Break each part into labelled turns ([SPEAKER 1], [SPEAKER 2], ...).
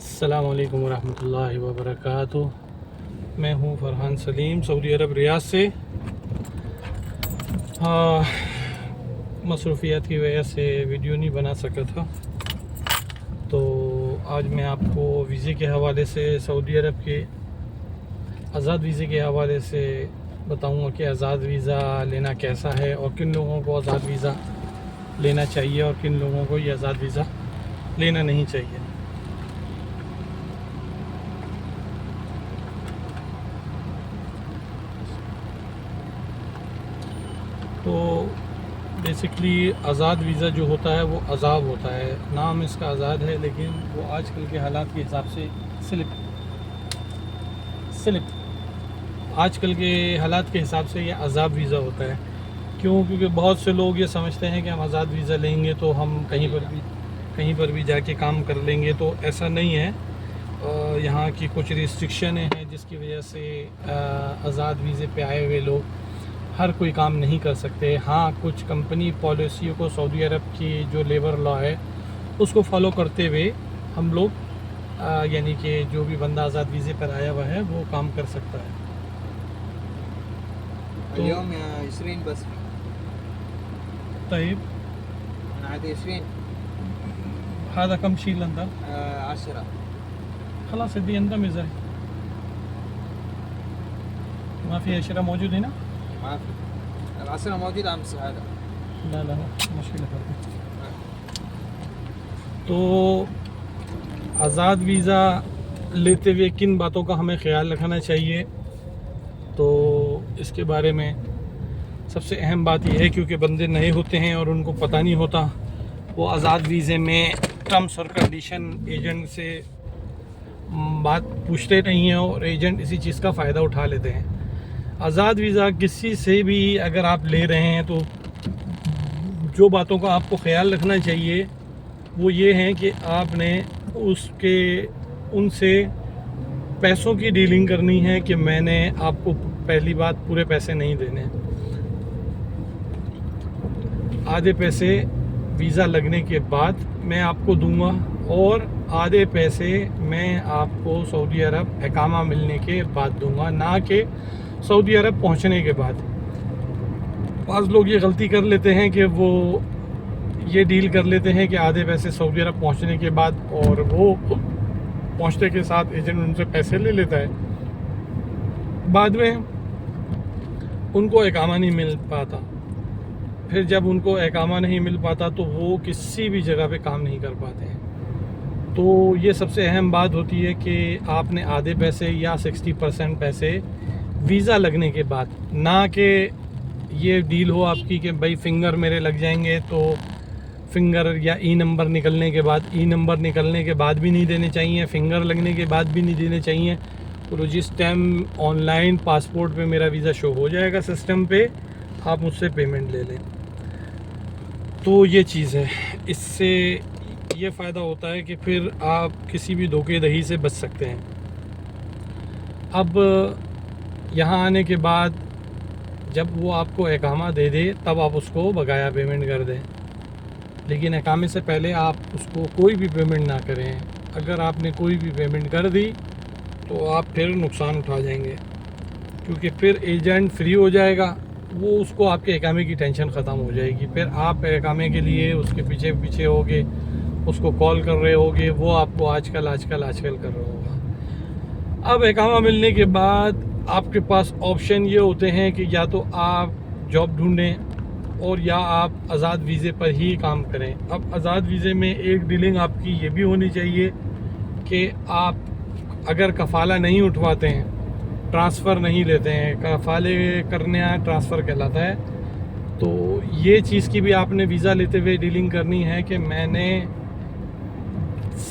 [SPEAKER 1] السلام علیکم ورحمۃ اللہ وبرکاتہ۔ میں ہوں فرحان سلیم، سعودی عرب ریاض سے۔ مصروفیات کی وجہ سے ویڈیو نہیں بنا سکا تھا، تو آج میں آپ کو ویزے کے حوالے سے، سعودی عرب کے آزاد ویزے کے حوالے سے بتاؤں گا کہ آزاد ویزا لینا کیسا ہے اور کن لوگوں کو آزاد ویزا لینا چاہیے اور کن لوگوں کو یہ آزاد ویزا لینا نہیں چاہیے۔ تو بیسکلی آزاد ویزا جو ہوتا ہے وہ عذاب ہوتا ہے، نام اس کا آزاد ہے لیکن وہ آج کل کے حالات کے حساب سے آج کل کے حالات کے حساب سے یہ عذاب ویزا ہوتا ہے۔ کیونکہ بہت سے لوگ یہ سمجھتے ہیں کہ ہم آزاد ویزا لیں گے تو ہم کہیں پر بھی جا کے کام کر لیں گے، تو ایسا نہیں ہے۔ یہاں کی کچھ ریسٹرکشنیں ہیں جس کی وجہ سے آزاد ویزے پہ آئے ہوئے لوگ ہر کوئی کام نہیں کر سکتے۔ ہاں، کچھ کمپنی پالیسیوں کو، سعودی عرب کی جو لیبر لا ہے اس کو فالو کرتے ہوئے ہم لوگ یعنی کہ جو بھی بندہ آزاد ویزے پر آیا ہوا ہے وہ کام کر سکتا ہے۔
[SPEAKER 2] اليوم 20 بس.
[SPEAKER 1] طيب
[SPEAKER 2] أنا عادي 20.
[SPEAKER 1] هذا كم شيء لندن؟
[SPEAKER 2] 10.
[SPEAKER 1] خلاص ادي انت مزاي ما في اشياء موجود هنا؟
[SPEAKER 2] ما في. العصير موجود أمس هذا.
[SPEAKER 1] لا مشكلة فرق۔ تو آزاد ویزا لیتے ہوئے کن باتوں کا ہمیں خیال رکھنا چاہیے، تو اس کے بارے میں سب سے اہم بات یہ ہے، کیونکہ بندے نئے ہوتے ہیں اور ان کو پتہ نہیں ہوتا، وہ آزاد ویزے میں ٹرمس اور کنڈیشن ایجنٹ سے بات پوچھتے نہیں ہیں اور ایجنٹ اسی چیز کا فائدہ اٹھا لیتے ہیں۔ آزاد ویزا کسی سے بھی اگر آپ لے رہے ہیں تو جو باتوں کا آپ کو خیال رکھنا چاہیے وہ یہ ہیں کہ آپ نے ان سے پیسوں کی ڈیلنگ کرنی ہے کہ میں نے آپ کو پہلی بات پورے پیسے نہیں دینے، آدھے پیسے ویزا لگنے کے بعد میں آپ کو دوں گا اور آدھے پیسے میں آپ کو سعودی عرب اقامہ ملنے کے بعد دوں گا، نہ کہ سعودی عرب پہنچنے کے بعد۔ بعض لوگ یہ غلطی کر لیتے ہیں کہ وہ یہ ڈیل کر لیتے ہیں کہ آدھے پیسے سعودی عرب پہنچنے کے بعد، اور وہ پہنچنے کے ساتھ ایجنٹ ان سے پیسے لے لیتا ہے، بعد میں ان کو اقامہ نہیں مل پاتا۔ پھر جب ان کو اقامہ نہیں مل پاتا تو وہ کسی بھی جگہ پہ کام نہیں کر پاتے ہیں۔ تو یہ سب سے اہم بات ہوتی ہے کہ آپ نے آدھے پیسے یا 60% پیسے ویزا لگنے کے بعد، نہ کہ یہ ڈیل ہو آپ کی کہ بھائی فنگر میرے لگ جائیں گے تو فنگر یا ای نمبر نکلنے کے بعد، ای نمبر نکلنے کے بعد بھی نہیں دینے چاہیے، فنگر لگنے کے بعد بھی نہیں دینے چاہیے۔ تو جس ٹائم آن لائن پاسپورٹ پہ میرا ویزا شو ہو جائے گا سسٹم پہ، آپ مجھ سے پیمنٹ لے لیں۔ تو یہ چیز ہے، اس سے یہ فائدہ ہوتا ہے کہ پھر آپ کسی بھی دھوکے دہی سے بچ سکتے ہیں۔ اب یہاں آنے کے بعد جب وہ آپ کو اقامہ دے دے تب آپ اس کو بقایا پیمنٹ کر دیں، لیکن اقامے سے پہلے آپ اس کو کوئی بھی پیمنٹ نہ کریں۔ اگر آپ نے کوئی بھی پیمنٹ کر دی تو آپ پھر نقصان اٹھا جائیں گے، کیونکہ پھر ایجنٹ فری ہو جائے گا، وہ اس کو آپ کے اقامے کی ٹینشن ختم ہو جائے گی، پھر آپ اقامے کے لیے اس کے پیچھے ہوگے، اس کو کال کر رہے ہوگے، وہ آپ کو آج کل کر رہا ہوگا۔ اب اقامہ ملنے کے بعد آپ کے پاس آپشن یہ ہوتے ہیں کہ یا تو آپ جاب ڈھونڈیں اور یا آپ آزاد ویزے پر ہی کام کریں۔ اب آزاد ویزے میں ایک ڈیلنگ آپ کی یہ بھی ہونی چاہیے کہ آپ اگر کفالہ نہیں اٹھواتے ہیں، ٹرانسفر نہیں لیتے ہیں، کفالے کرنے ٹرانسفر کہلاتا ہے، تو یہ چیز کی بھی آپ نے ویزا لیتے ہوئے ڈیلنگ کرنی ہے کہ میں نے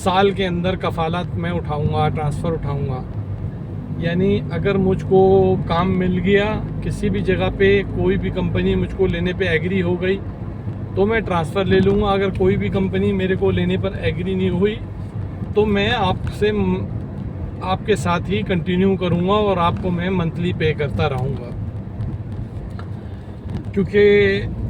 [SPEAKER 1] سال کے اندر کفالت میں اٹھاؤں گا، ٹرانسفر اٹھاؤں گا۔ یعنی اگر مجھ کو کام مل گیا کسی بھی جگہ پہ، کوئی بھی کمپنی مجھ کو لینے پہ ایگری ہو گئی تو میں ٹرانسفر لے لوں گا، اگر کوئی بھی کمپنی میرے کو لینے پر ایگری نہیں ہوئی تو میں آپ کے ساتھ ہی کنٹینیو کروں گا اور آپ کو میں منتھلی پے کرتا رہوں گا، کیونکہ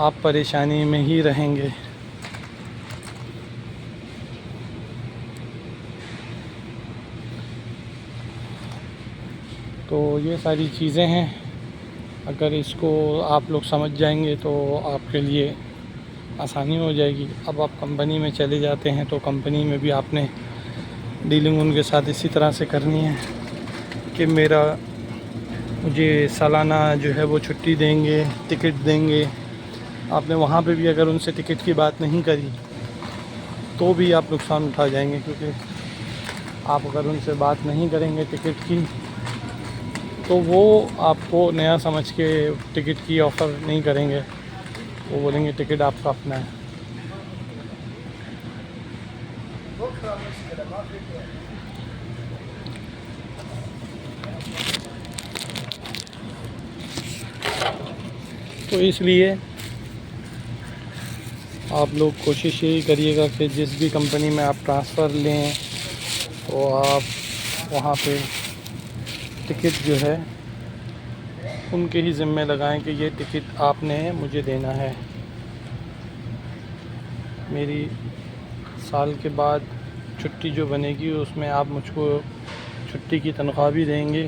[SPEAKER 1] آپ پریشانی میں ہی رہیں گے. تو یہ ساری چیزیں ہیں، اگر اس کو آپ لوگ سمجھ جائیں گے تو آپ کے لیے آسانی ہو جائے گی. اب آپ کمپنی میں چلے جاتے ہیں تو کمپنی میں بھی آپ نے ڈیلنگ ان کے ساتھ اسی طرح سے کرنی ہے کہ مجھے سالانہ جو ہے وہ چھٹی دیں گے، ٹکٹ دیں گے. آپ نے وہاں پہ بھی اگر ان سے ٹکٹ کی بات نہیں کری تو بھی آپ نقصان اٹھا جائیں گے، کیونکہ آپ اگر ان سے بات نہیں کریں گے ٹکٹ کی تو وہ آپ کو نیا سمجھ کے ٹکٹ کی آفر نہیں کریں گے. وہ بولیں گے ٹکٹ آپ کا اپنا ہے. تو اس لیے آپ لوگ کوشش یہی کریے گا کہ جس بھی کمپنی میں آپ ٹرانسفر لیں تو آپ وہاں پہ ٹکٹ جو ہے ان کے ہی ذمہ لگائیں کہ یہ ٹکٹ آپ نے مجھے دینا ہے. میری سال کے بعد چھٹی جو بنے گی اس میں آپ مجھ کو چھٹی کی تنخواہ بھی دیں گے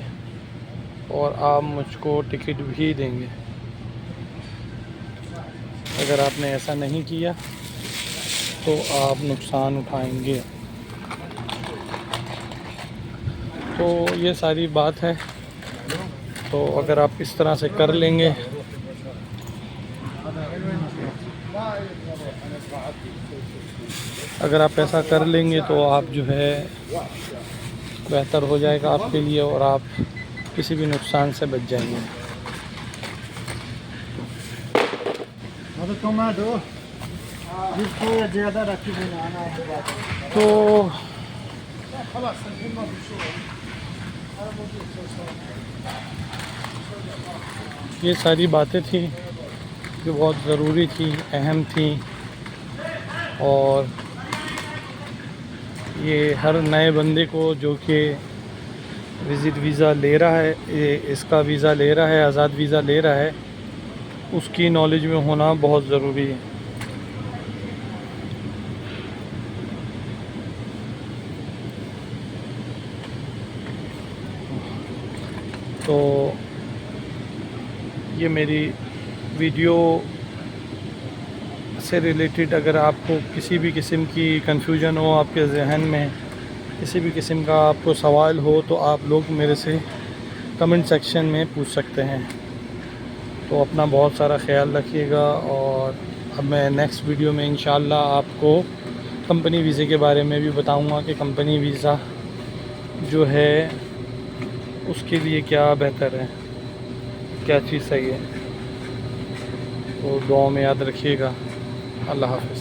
[SPEAKER 1] اور آپ مجھ کو ٹکٹ بھی دیں گے. اگر آپ نے ایسا نہیں کیا تو آپ نقصان اٹھائیں گے. تو یہ ساری بات ہے. تو اگر آپ اس طرح سے کر لیں گے تو آپ جو ہے بہتر ہو جائے گا آپ کے لیے اور آپ کسی بھی نقصان سے بچ جائیں گے. تو یہ ساری باتیں تھیں جو بہت ضروری تھی، اہم تھیں، اور یہ ہر نئے بندے کو جو کہ وزٹ ویزا لے رہا ہے، اس کا ویزا لے رہا ہے، آزاد ویزا لے رہا ہے، اس کی نالج میں ہونا بہت ضروری ہے. تو یہ میری ویڈیو سے ریلیٹڈ اگر آپ کو کسی بھی قسم کی کنفیوژن ہو، آپ کے ذہن میں کسی بھی قسم کا آپ کو سوال ہو تو آپ لوگ میرے سے کمنٹ سیکشن میں پوچھ سکتے ہیں. تو اپنا بہت سارا خیال رکھیے گا، اور اب میں نیکسٹ ویڈیو میں انشاءاللہ آپ کو کمپنی ویزے کے بارے میں بھی بتاؤں گا کہ کمپنی ویزا جو ہے اس کے لیے کیا بہتر ہے، کیا چیز صحیح ہے. تو دعاؤں میں یاد رکھیے گا. اللہ حافظ.